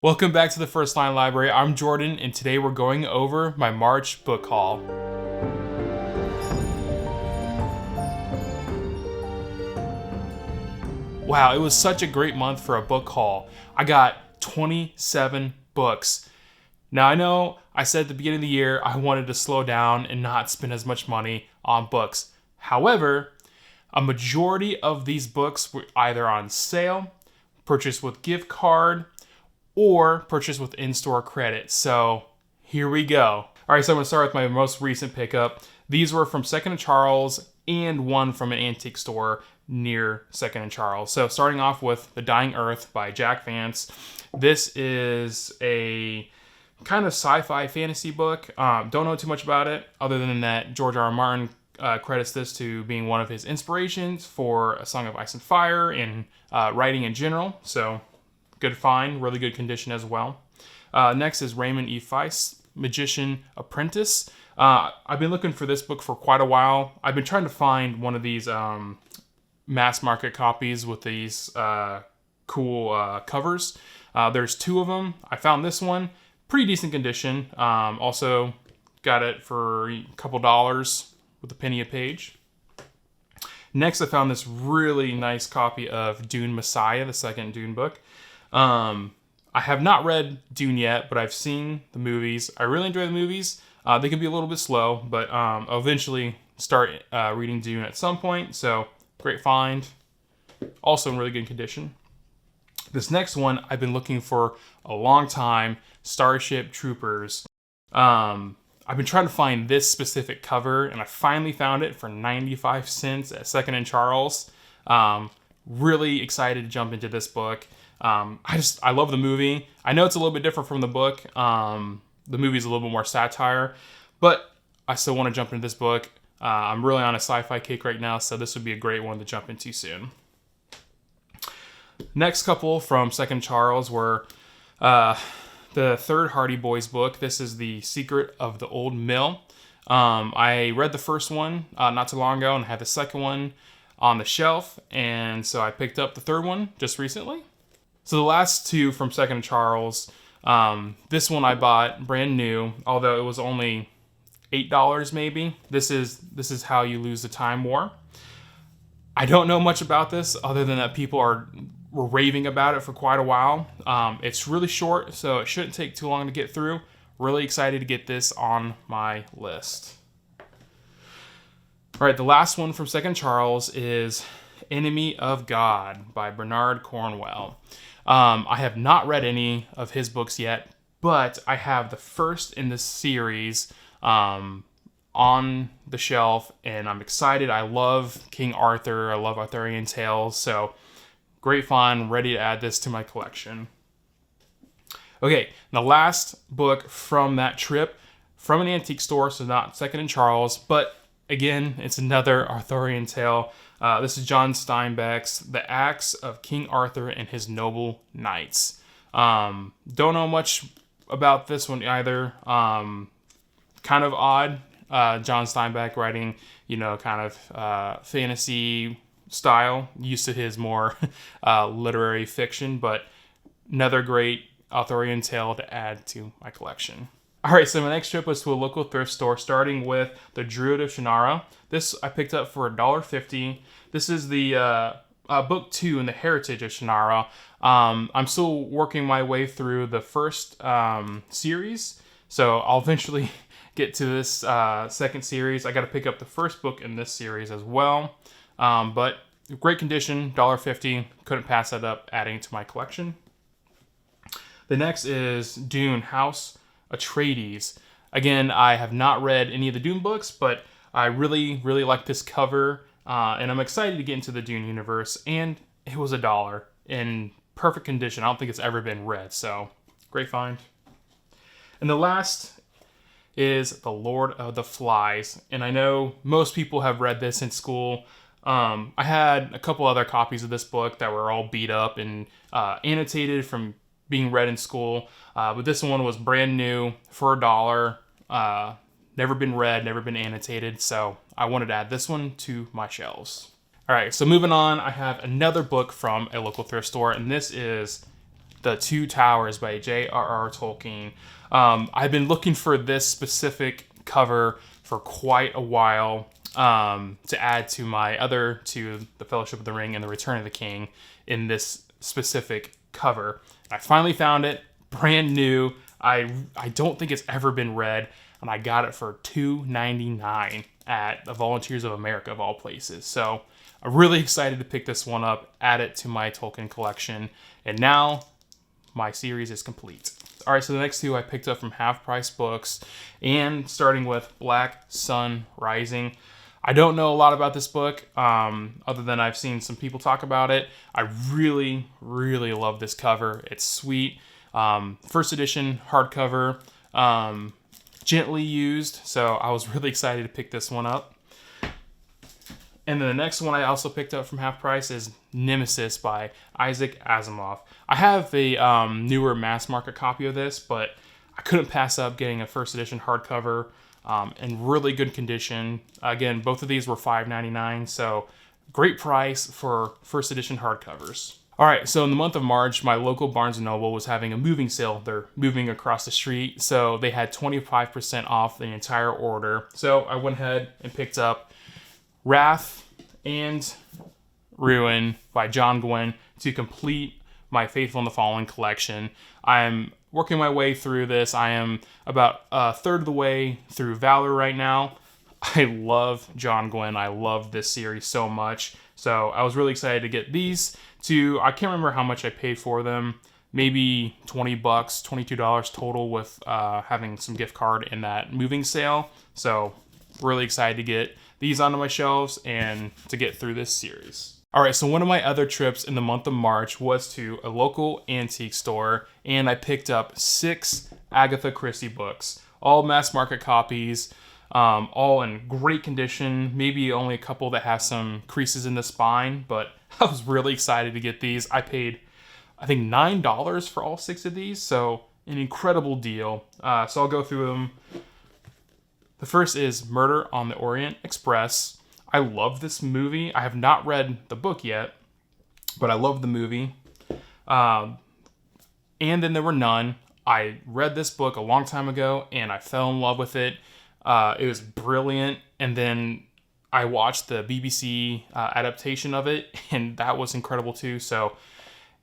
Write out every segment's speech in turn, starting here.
Welcome back to the First Line Library. I'm Jordan, and today we're going over my March book haul. Wow, it was such a great month for a book haul. I got 27 books. Now, I know I said at the beginning of the year I wanted to slow down and not spend as much money on books. However, a majority of these books were either on sale, purchased with gift card, or purchased with in-store credit. So here we go. All right, so I'm gonna start with my most recent pickup. These were from Second and Charles and one from an antique store near Second and Charles. So starting off with The Dying Earth by Jack Vance. This is a kind of sci-fi fantasy book. Don't know too much about it other than that George R. R. Martin credits this to being one of his inspirations for A Song of Ice and Fire and writing in general. So good find, really good condition as well. Next is Raymond E. Feist, Magician Apprentice. I've been looking for this book for quite a while. I've been trying to find one of these mass market copies with these cool covers. There's two of them. I found this one, pretty decent condition. Also got it for a couple dollars with a penny a page. Next, I found this really nice copy of Dune Messiah, the second Dune book. I have not read Dune yet, but I've seen the movies. I really enjoy the movies. They can be a little bit slow, but I'll eventually start reading Dune at some point. So great find. Also in really good condition. This next one I've been looking for a long time, Starship Troopers. I've been trying to find this specific cover, and I finally found it for 95 cents at Second and Charles. Really excited to jump into this book. I love the movie. I know it's a little bit different from the book. The movie's a little bit more satire, but I still want to jump into this book. I'm really on a sci-fi kick right now, so this would be a great one to jump into soon. Next couple from Second Charles were the third Hardy Boys book. This is The Secret of the Old Mill. I read the first one not too long ago and had the second one on the shelf, and so I picked up the third one just recently. So the last two from Second and Charles, this one I bought brand new, although it was only $8 maybe. This is How You Lose the Time War. I don't know much about this other than that people were raving about it for quite a while. It's really short, so it shouldn't take too long to get through. Really excited to get this on my list. All right, the last one from Second Charles is Enemy of God by Bernard Cornwell. I have not read any of his books yet, but I have the first in this series on the shelf, and I'm excited. I love King Arthur. I love Arthurian tales, so great find. Ready to add this to my collection. Okay, the last book from that trip, from an antique store, so not Second and Charles, but again, it's another Arthurian tale. This is John Steinbeck's The Acts of King Arthur and His Noble Knights. Don't know much about this one either. Kind of odd. John Steinbeck writing, kind of fantasy style. Used to his more literary fiction, but another great Arthurian tale to add to my collection. All right, so my next trip was to a local thrift store, starting with the Druid of Shannara. This I picked up for $1.50. This is the book 2 in the Heritage of Shannara. I'm still working my way through the first series, so I'll eventually get to this second series. I got to pick up the first book in this series as well, but great condition, $1.50. Couldn't pass that up, adding to my collection. The next is Dune House Atreides. Again, I have not read any of the Dune books, but I really, really like this cover, and I'm excited to get into the Dune universe, and it was $1 in perfect condition. I don't think it's ever been read, so great find. And the last is The Lord of the Flies, and I know most people have read this in school. I had a couple other copies of this book that were all beat up and annotated from being read in school, but this one was brand new for $1. Never been read, never been annotated, so I wanted to add this one to my shelves. All right, so moving on, I have another book from a local thrift store, and this is The Two Towers by J.R.R. Tolkien. I've been looking for this specific cover for quite a while to add to my other two, The Fellowship of the Ring and The Return of the King, in this specific cover. I finally found it, brand new. I don't think it's ever been read, and I got it for $2.99 at the Volunteers of America, of all places. So I'm really excited to pick this one up, add it to my Tolkien collection, and now my series is complete. All right, so the next two I picked up from Half Price Books, and starting with Black Sun Rising. I don't know a lot about this book, other than I've seen some people talk about it. I really, really love this cover. It's sweet. First edition hardcover, gently used, so I was really excited to pick this one up. And then the next one I also picked up from Half Price is Nemesis by Isaac Asimov. I have a newer mass market copy of this, but I couldn't pass up getting a first edition hardcover in really good condition. Again, both of these were $5.99, so great price for first edition hardcovers. All right, so in the month of March, my local Barnes & Noble was having a moving sale. They're moving across the street, so they had 25% off the entire order. So I went ahead and picked up Wrath and Ruin by John Gwynne to complete my Faithful and the Fallen collection. I'm working my way through this. I am about a third of the way through Valor right now. I love John Gwynne. I love this series so much. So I was really excited to get these two. I can't remember how much I paid for them. Maybe $20, $22 total with having some gift card in that moving sale. So really excited to get these onto my shelves and to get through this series. All right, so one of my other trips in the month of March was to a local antique store, and I picked up 6 Agatha Christie books, all mass market copies, all in great condition, maybe only a couple that have some creases in the spine, but I was really excited to get these. I paid, I think, $9 for all 6 of these, so an incredible deal. So I'll go through them. The first is Murder on the Orient Express. I love this movie. I have not read the book yet, but I love the movie. And Then There Were None. I read this book a long time ago, and I fell in love with it. It was brilliant. And then I watched the BBC adaptation of it, and that was incredible too. So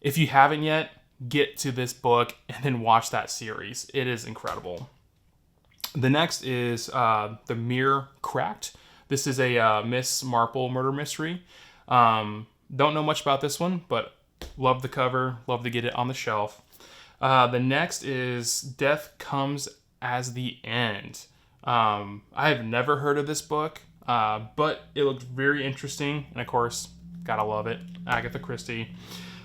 if you haven't yet, get to this book and then watch that series. It is incredible. The next is The Mirror Cracked. This is a Miss Marple murder mystery. Don't know much about this one, but love the cover. Love to get it on the shelf. The next is Death Comes as the End. I have never heard of this book, but it looked very interesting. And of course, gotta love it. Agatha Christie.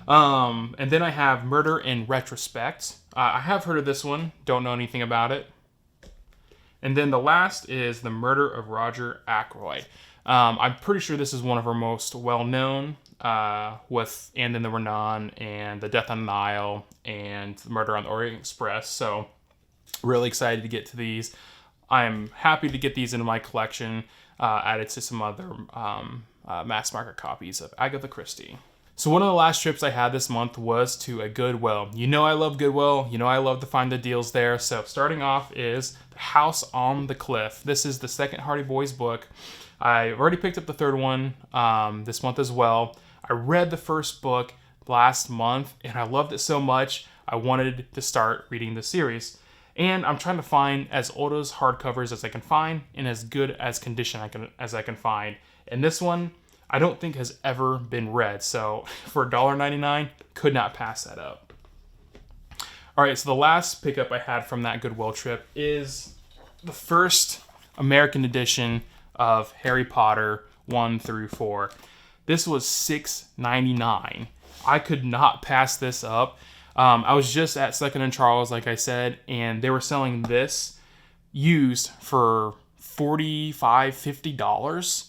And then I have Murder in Retrospect. I have heard of this one. Don't know anything about it. And then the last is The Murder of Roger Ackroyd. I'm pretty sure this is one of her most well-known, with And Then There Were None, and The Death on the Nile, and The Murder on the Orient Express. So really excited to get to these. I'm happy to get these into my collection, added to some other mass market copies of Agatha Christie. So one of the last trips I had this month was to a Goodwill. You know I love Goodwill. You know I love to find the deals there. So starting off is The House on the Cliff. This is the second Hardy Boys book. I already picked up the third one this month as well. I read the first book last month, and I loved it so much, I wanted to start reading the series. And I'm trying to find as old as hardcovers as I can find, and as good as condition as I can find. And this one, I don't think has ever been read, so for $1.99, could not pass that up. All right, so the last pickup I had from that Goodwill trip is the first American edition of Harry Potter 1 through 4. This was $6.99. I could not pass this up. I was just at Second and Charles, like I said, and they were selling this used for $45, $50.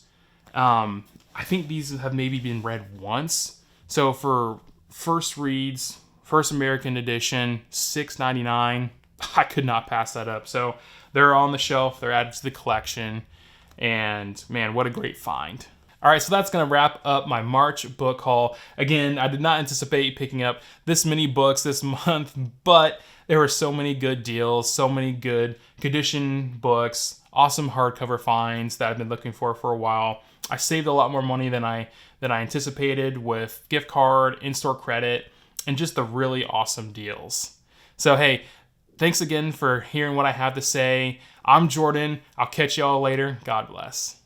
I think these have maybe been read once. So for first reads, first American edition, $6.99, I could not pass that up. So they're on the shelf, they're added to the collection, and man, what a great find. All right, so that's going to wrap up my March book haul. Again, I did not anticipate picking up this many books this month, but there were so many good deals, so many good condition books, awesome hardcover finds that I've been looking for a while. I saved a lot more money than I anticipated with gift card, in-store credit, and just the really awesome deals. So hey, thanks again for hearing what I have to say. I'm Jordan. I'll catch y'all later. God bless.